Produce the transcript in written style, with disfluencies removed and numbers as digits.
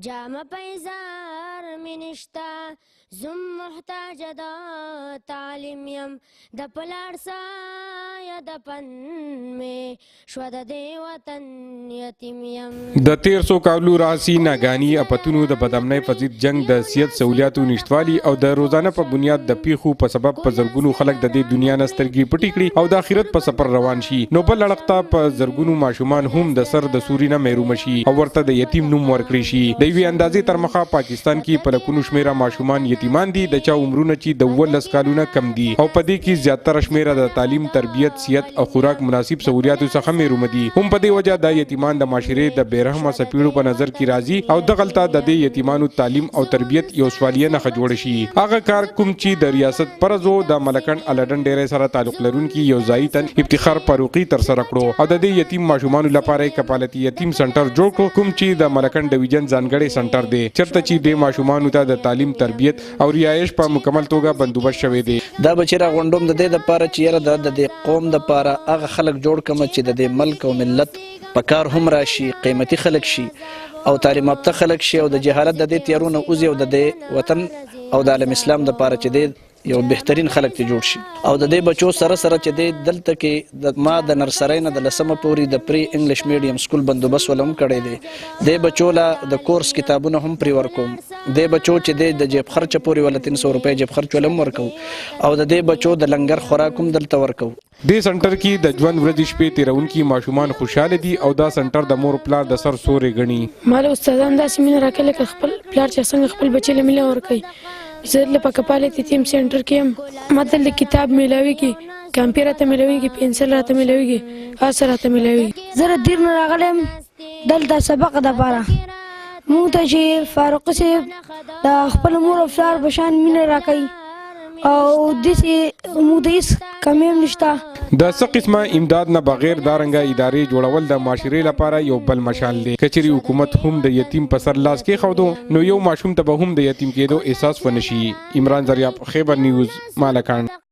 جامع پیزار منشتا زم محتاج دا تعلیم یم د پلارسا یا د پن میں شود دے وطن یتیم یم. د 1300 کالو راسی ناګانی اپتونو د بدامنۍ په ضد جنگ د صحت سہولیاتو نشټوالي او د روزانه په بنیاد د پیښو په سبب په زرګونو خلک د دې دنیا نه سترګې پټې کړي او د آخرت په سفر روان شي. نو بل اړخته په زرګونو ماشومان هم د سر د سوري نه محروم شي او ورته د یتیم نوم ورکړي شي. د یوې اندازې تر مخه پاکستان کې په لکونو شمیره ماشومان یتیمان دي د چا عمرونه چې د 12 کالونه کم دي او په دې کې زیاتره شمیره د تعلیم، تربیت، صحت او خوراک مناسب سہولیاتو څخه محروم دي. هم په دې وجه د یتیمان د معاشرې د بیرحمه سپیړو په نظر کې راځي او دغلطه د دې یتیمانو تعلیم او تربیت یو سوالیه نه جوړ شي. هغه کار کوم چې د ریاست پرزو د ملکند الډن ډیرې سره تعلق لرونکي یو ځای تن افتخارفاروقی تر سره کړو او د دې یتیم ماشومان لپاره کفالت یتیم سنټر جوړ کړو کوم چې د ملکند ډیویژن ځانګړي سنټر دی چرته چې د ماشومان ته د تعلیم، تربیت او رہائش په مکمل توګه بندوبست شوی دی. دا بچی را غونډوم د دې لپاره چې یاره د دې قوم لپاره هغه خلک جوړ کړم چې د دې ملک او ملت په کار هم راشي، قیمتي خلک شي او تعلیم یافته خلک شي او د جهالت د دې تیارونه وځي او د دې وطن او د عالم اسلام لپاره چې دی یو بهترین خلک ته جوړ شي. او د دې بچو سره سره چې دی دلته کې ما د نرسرۍ نه د 10مه پورې د پری انګلیش میډیم سکول بندوبست ولهم کړی دی. د بچو لا د کورس کتابونه هم پرې ورکوم. د بچو چې دی د جیب خرچ پورې ول 300 روپۍ جیب خرچ ولهم ورکو او د دې بچو د لنګر خوراک هم دلته ورکو. دې سنټر کې د ژوند ورځې شپې تیرونکي ماشومان خوشاله دي او دا سنټر د مور پلار د سر سورې ګڼي. مال استادان داسې مینه راکړي لکه خپل پلار چې څنګه خپل بچی له مینه ورکوي. زه په کفالت یتیم سنټر کې یم. ما دلته کتاب میلاویږي، کامپي راته میلاویږي، پنسل راته میلاویږي، هر څه راته میلاویږي. زه دیر نه راغلم دلته سبق دپاره. موږ ته چې فاروقي صاحب د خپل مور او پلار په شان مینه راکوي او داسې موږ ته هېڅ کمی هم نشته. د څه قسمه امداد نه بغیر دارنګه ادارې جوړول د معاشرې لپاره یو بل مشال دی. که چېرې حکومت هم د یتیم په سر لاس کېښودو نو یو ماشوم ته به هم د یتیم کېدو احساس ونشي. عمران زریاب، خیبر نیوز، مالاکنڈ.